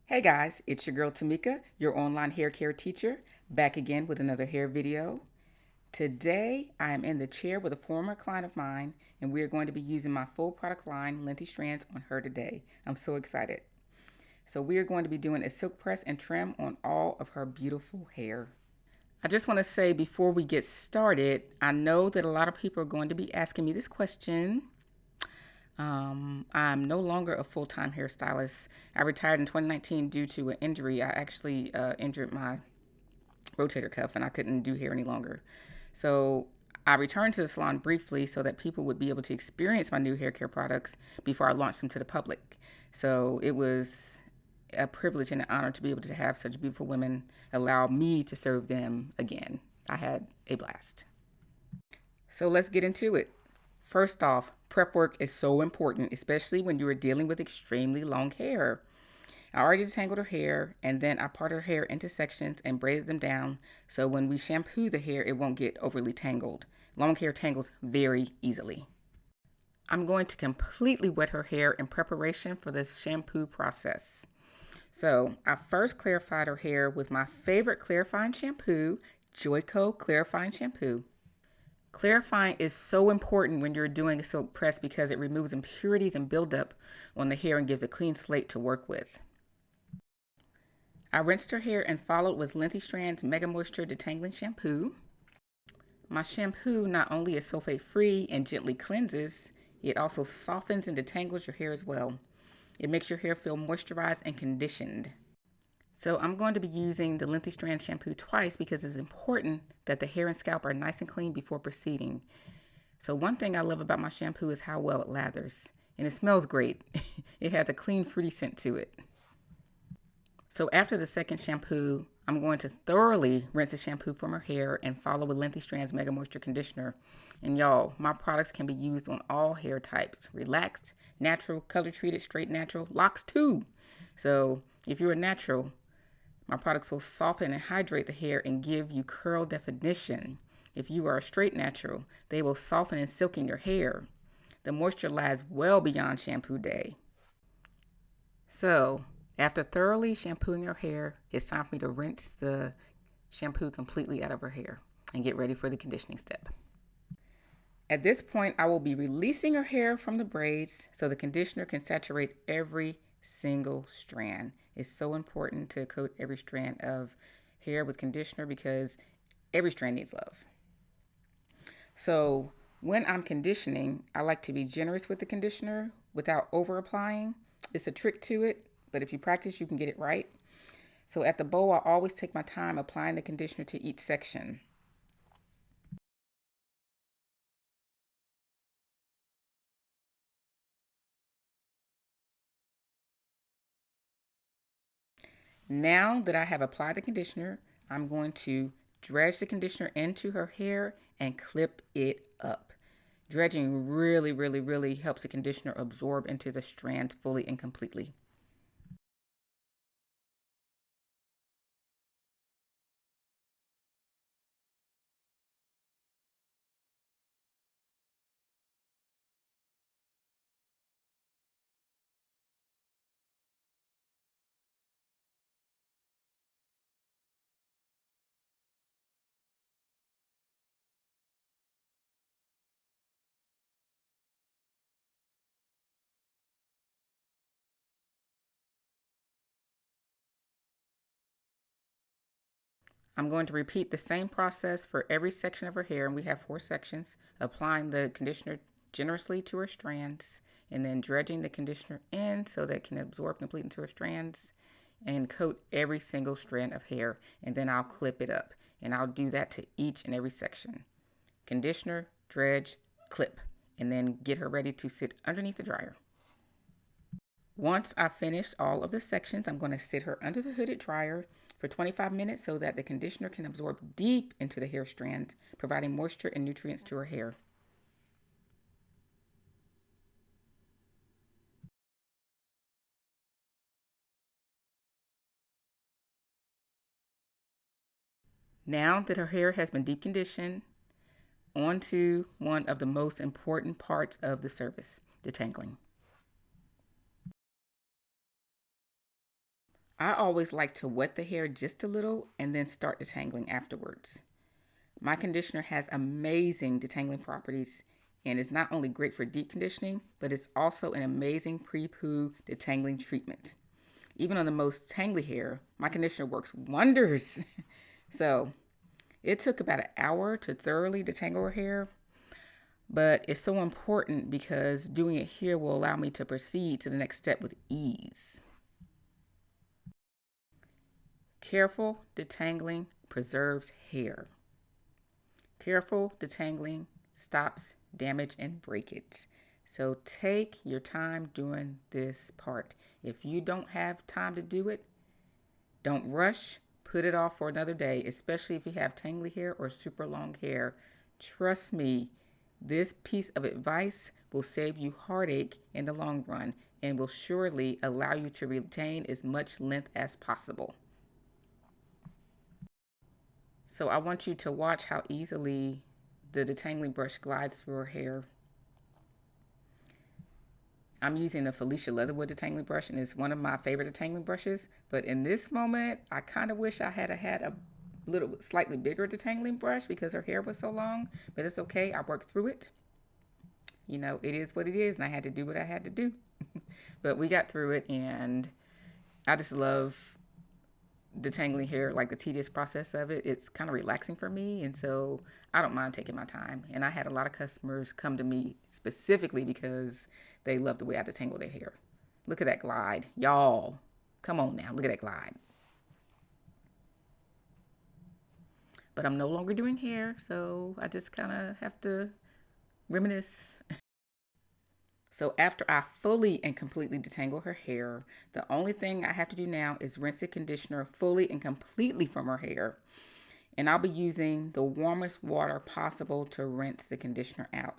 Hey guys, it's your girl Tamika, your online hair care teacher, back again with another hair video. Today, I am in the chair with a former client of mine, and we are going to be using my full product line, Lengthy Strands, on her today. I'm so excited. So we are going to be doing a silk press and trim on all of her beautiful hair. I just want to say before we get started, I know that a lot of people are going to be asking me this question. I'm no longer a full-time hairstylist. I retired in 2019 due to an injury. I actually injured my rotator cuff and I couldn't do hair any longer. So I returned to the salon briefly so that people would be able to experience my new hair care products before I launched them to the public. So it was a privilege and an honor to be able to have such beautiful women allow me to serve them again. I had a blast. So let's get into it. First off, prep work is so important, especially when you are dealing with extremely long hair. I already detangled her hair, and then I parted her hair into sections and braided them down so when we shampoo the hair, it won't get overly tangled. Long hair tangles very easily. I'm going to completely wet her hair in preparation for this shampoo process. So I first clarified her hair with my favorite clarifying shampoo, Joico Clarifying Shampoo. Clarifying is so important when you're doing a silk press because it removes impurities and buildup on the hair and gives a clean slate to work with. I rinsed her hair and followed with Lengthy Strands Mega Moisture Detangling Shampoo. My shampoo not only is sulfate free and gently cleanses, it also softens and detangles your hair as well. It makes your hair feel moisturized and conditioned. So I'm going to be using the Lengthy Strand shampoo twice because it's important that the hair and scalp are nice and clean before proceeding. So one thing I love about my shampoo is how well it lathers. And it smells great. It has a clean, fruity scent to it. So after the second shampoo, I'm going to thoroughly rinse the shampoo from her hair and follow with Lengthy Strands Mega Moisture Conditioner. And y'all, my products can be used on all hair types. Relaxed, natural, color treated, straight natural, locks too. So if you're a natural, my products will soften and hydrate the hair and give you curl definition. If you are a straight natural, they will soften and silken your hair. The moisture lasts well beyond shampoo day. So, after thoroughly shampooing her hair, it's time for me to rinse the shampoo completely out of her hair and get ready for the conditioning step. At this point, I will be releasing her hair from the braids so the conditioner can saturate every single strand. It's so important to coat every strand of hair with conditioner because every strand needs love. So when I'm conditioning, I like to be generous with the conditioner without over applying. It's a trick to it, but if you practice, you can get it right. So at the bow, I always take my time applying the conditioner to each section. Now that I have applied the conditioner, I'm going to dredge the conditioner into her hair and clip it up. Dredging really helps the conditioner absorb into the strands fully and completely. I'm going to repeat the same process for every section of her hair, and we have 4 sections, applying the conditioner generously to her strands, and then dredging the conditioner in so that it can absorb completely into her strands, and coat every single strand of hair, and then I'll clip it up. And I'll do that to each and every section. Conditioner, dredge, clip, and then get her ready to sit underneath the dryer. Once I've finished all of the sections, I'm going to sit her under the hooded dryer for 25 minutes so that the conditioner can absorb deep into the hair strands, providing moisture and nutrients to her hair. Now that her hair has been deep conditioned, on to one of the most important parts of the service, detangling. I always like to wet the hair just a little and then start detangling afterwards. My conditioner has amazing detangling properties and is not only great for deep conditioning, but it's also an amazing pre-poo detangling treatment. Even on the most tangly hair, my conditioner works wonders. So it took about an hour to thoroughly detangle her hair, but it's so important because doing it here will allow me to proceed to the next step with ease. Careful detangling preserves hair. Careful detangling stops damage and breakage. So take your time doing this part. If you don't have time to do it, don't rush. Put it off for another day, especially if you have tangly hair or super long hair. Trust me, this piece of advice will save you heartache in the long run and will surely allow you to retain as much length as possible. So I want you to watch how easily the detangling brush glides through her hair. I'm using the Felicia Leatherwood detangling brush, and it's one of my favorite detangling brushes. But in this moment, I kind of wish I had had a little slightly bigger detangling brush because her hair was so long. But it's okay. I worked through it. You know, it is what it is, and I had to do what I had to do. But we got through it, and I just love detangling hair, like the tedious process of it. It's kind of relaxing for me, and so I don't mind taking my time. And I had a lot of customers come to me specifically because they love the way I detangle their hair. Look at that glide, y'all. Come on now, look at that glide. But I'm no longer doing hair, so I just kind of have to reminisce. So after I fully and completely detangle her hair, the only thing I have to do now is rinse the conditioner fully and completely from her hair. And I'll be using the warmest water possible to rinse the conditioner out.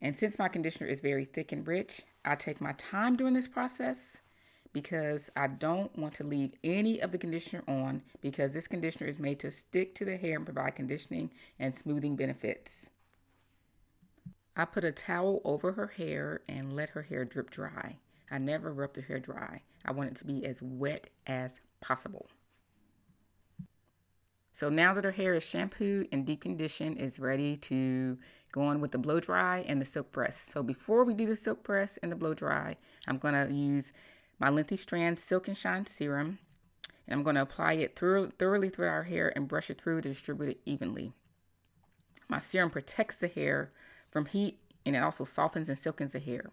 And since my conditioner is very thick and rich, I take my time during this process because I don't want to leave any of the conditioner on because this conditioner is made to stick to the hair and provide conditioning and smoothing benefits. I put a towel over her hair and let her hair drip dry. I never rub the hair dry. I want it to be as wet as possible. So now that her hair is shampooed and deep conditioned, it's ready to go on with the blow dry and the silk press. So before we do the silk press and the blow dry, I'm going to use my Lengthy Strands Silk and Shine Serum. And I'm going to apply it thoroughly through our hair and brush it through to distribute it evenly. My serum protects the hair from heat and it also softens and silkens the hair.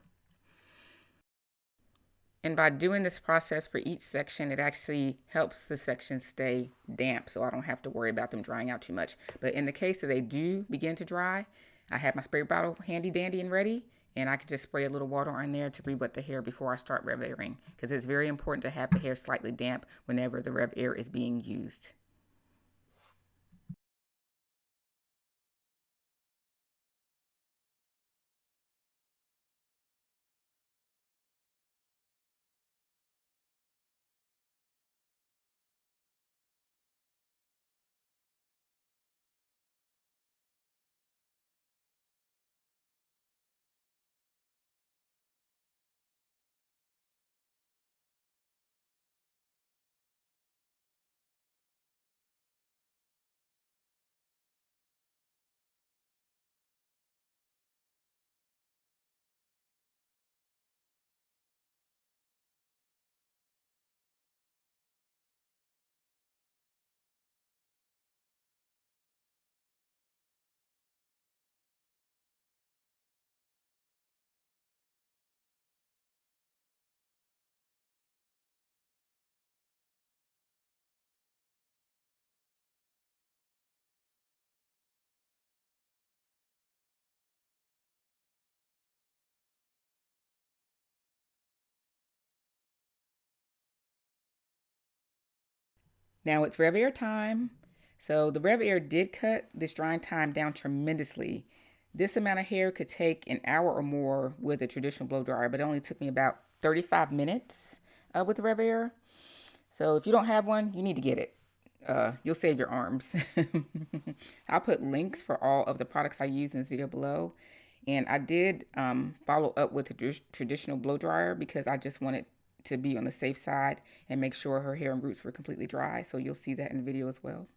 And by doing this process for each section, it actually helps the section stay damp so I don't have to worry about them drying out too much. But in the case that they do begin to dry, I have my spray bottle handy dandy and ready, and I can just spray a little water on there to re-wet the hair before I start RevAiring, because it's very important to have the hair slightly damp whenever the RevAir is being used. Now it's RevAir time. So the RevAir did cut this drying time down tremendously. This amount of hair could take an hour or more with a traditional blow dryer, but it only took me about 35 minutes with the RevAir. So if you don't have one, you need to get it. You'll save your arms. I'll put links for all of the products I use in this video below. And I did follow up with a traditional blow dryer because I just wanted to be on the safe side and make sure her hair and roots were completely dry. So you'll see that in the video as well.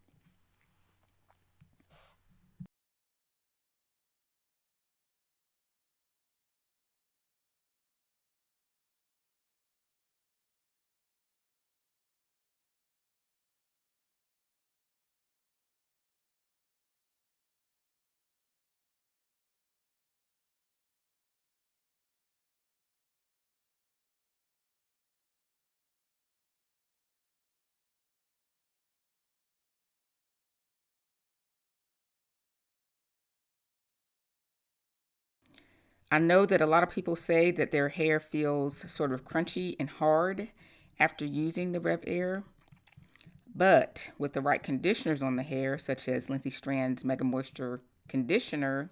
I know that a lot of people say that their hair feels sort of crunchy and hard after using the RevAir, but with the right conditioners on the hair, such as Lengthy Strands Mega Moisture Conditioner,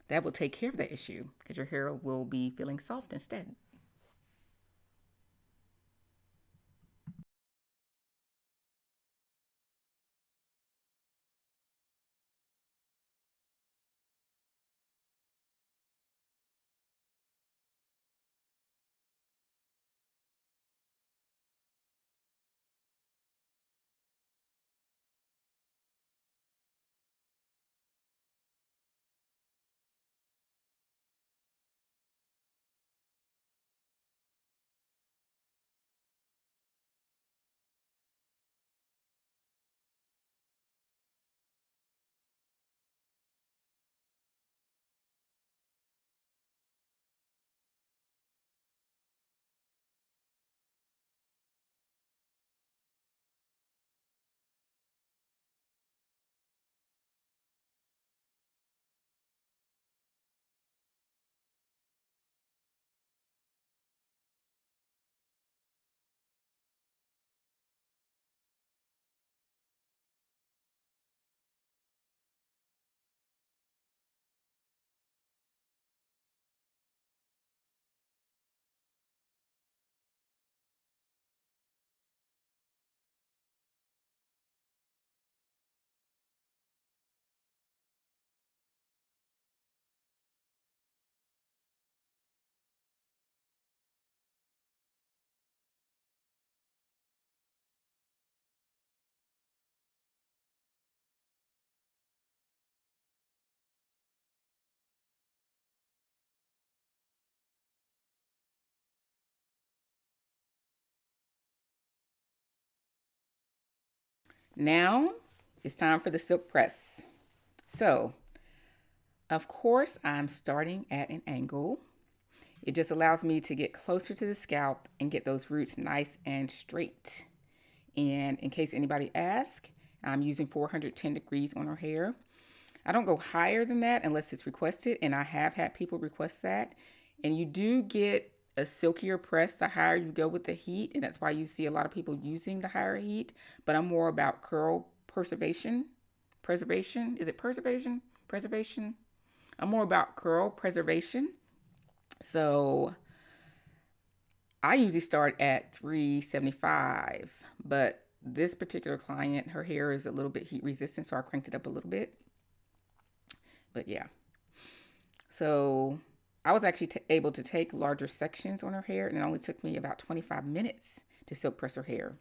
that will take care of that issue because your hair will be feeling soft instead. Now it's time for the silk press. So, of course, I'm starting at an angle. It just allows me to get closer to the scalp and get those roots nice and straight. And in case anybody asks, I'm using 410 degrees on her hair. I don't go higher than that unless it's requested, and I have had people request that. And you do get a silkier press the higher you go with the heat, and that's why you see a lot of people using the higher heat. But I'm more about curl preservation. Preservation? Is it preservation? Preservation? I'm more about curl preservation. So I usually start at 375, but this particular client, her hair is a little bit heat resistant, so I cranked it up a little bit. But yeah. So I was actually able to take larger sections on her hair, and it only took me about 25 minutes to silk press her hair.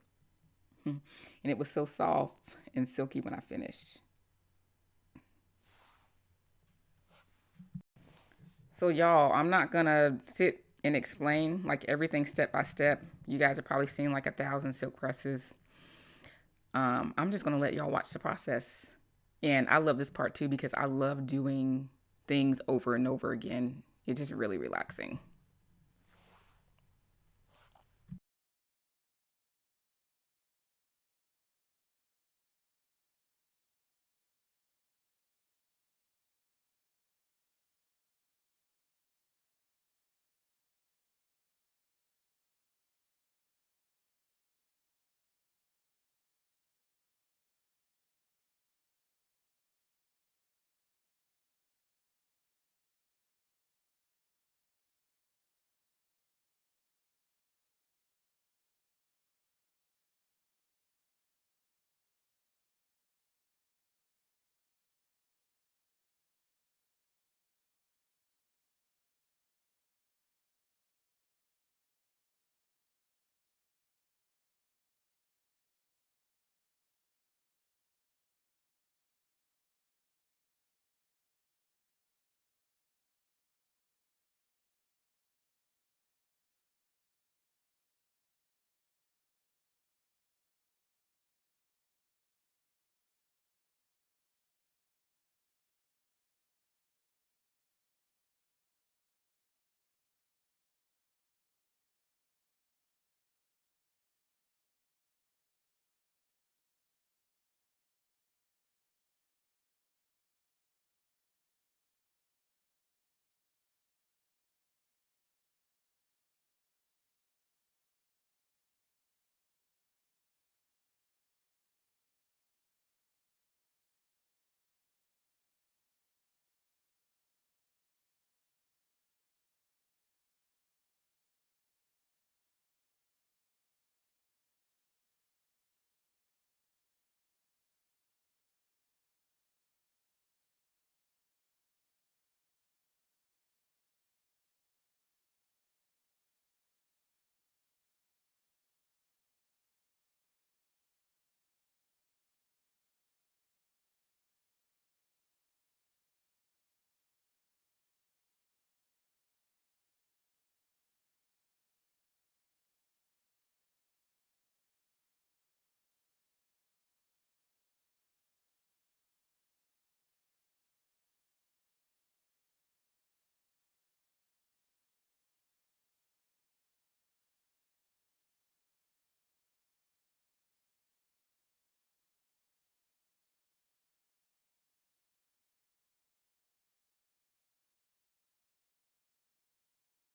And it was so soft and silky when I finished. So, y'all, I'm not gonna sit and explain like everything step by step. You guys are probably seeing like 1,000 silk presses. I'm just gonna let y'all watch the process. And I love this part too because I love doing things over and over again. It's just really relaxing.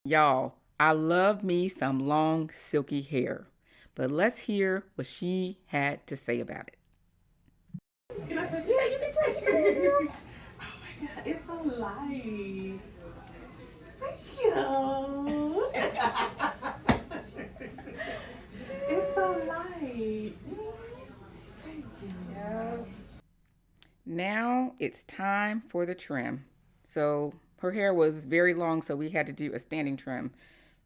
Y'all, I love me some long, silky hair. But let's hear what she had to say about it. Can I touch it? Yeah, you can touch it. Oh my god, it's so light. Thank you. It's so light. Thank you. Now it's time for the trim. So her hair was very long, so we had to do a standing trim.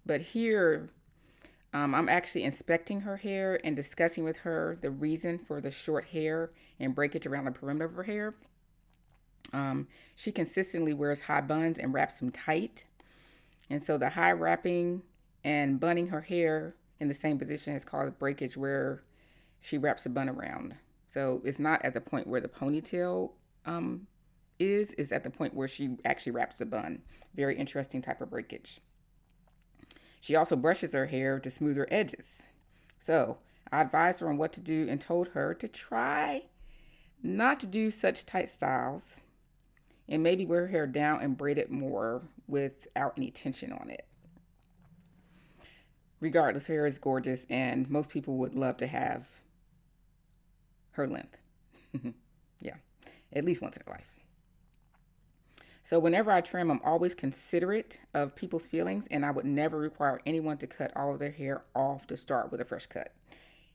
But here, I'm actually inspecting her hair and discussing with her the reason for the short hair and breakage around the perimeter of her hair. She consistently wears high buns and wraps them tight. And so the high wrapping and bunning her hair in the same position has caused breakage where she wraps a bun around. So it's not at the point where the ponytail is at the point where she actually wraps a bun. Very interesting type of breakage. She also brushes her hair to smooth her edges. So I advised her on what to do and told her to try not to do such tight styles and maybe wear her hair down and braid it more without any tension on it. Regardless, her hair is gorgeous and most people would love to have her length. Yeah, at least once in their life. So whenever I trim, I'm always considerate of people's feelings and I would never require anyone to cut all of their hair off to start with a fresh cut.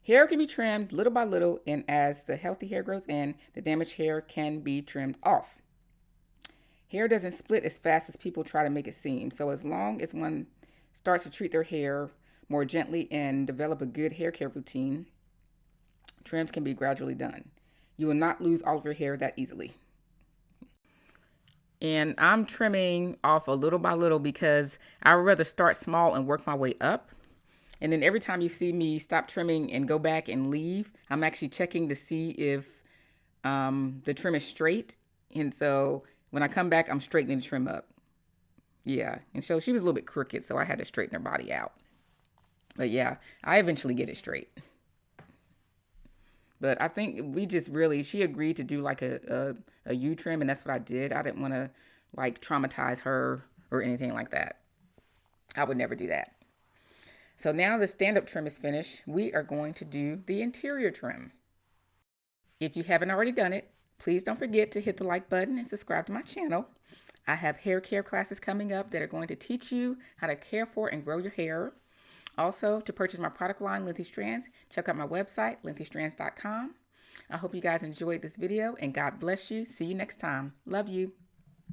Hair can be trimmed little by little, and as the healthy hair grows in, the damaged hair can be trimmed off. Hair doesn't split as fast as people try to make it seem, so as long as one starts to treat their hair more gently and develop a good hair care routine, trims can be gradually done. You will not lose all of your hair that easily. And I'm trimming off a little by little because I would rather start small and work my way up. And then every time you see me stop trimming and go back and leave, I'm actually checking to see if the trim is straight. And so when I come back, I'm straightening the trim up. Yeah. And so she was a little bit crooked, so I had to straighten her body out. But yeah, I eventually get it straight. But I think we just really, she agreed to do like a U trim, and that's what I did. I didn't want to like traumatize her or anything like that. I would never do that. So now the stand-up trim is finished. We are going to do the interior trim. If you haven't already done it, please don't forget to hit the like button and subscribe to my channel. I have hair care classes coming up that are going to teach you how to care for and grow your hair. Also, to purchase my product line, Lengthy Strands, check out my website, lengthystrands.com. I hope you guys enjoyed this video and God bless you. See you next time. Love you.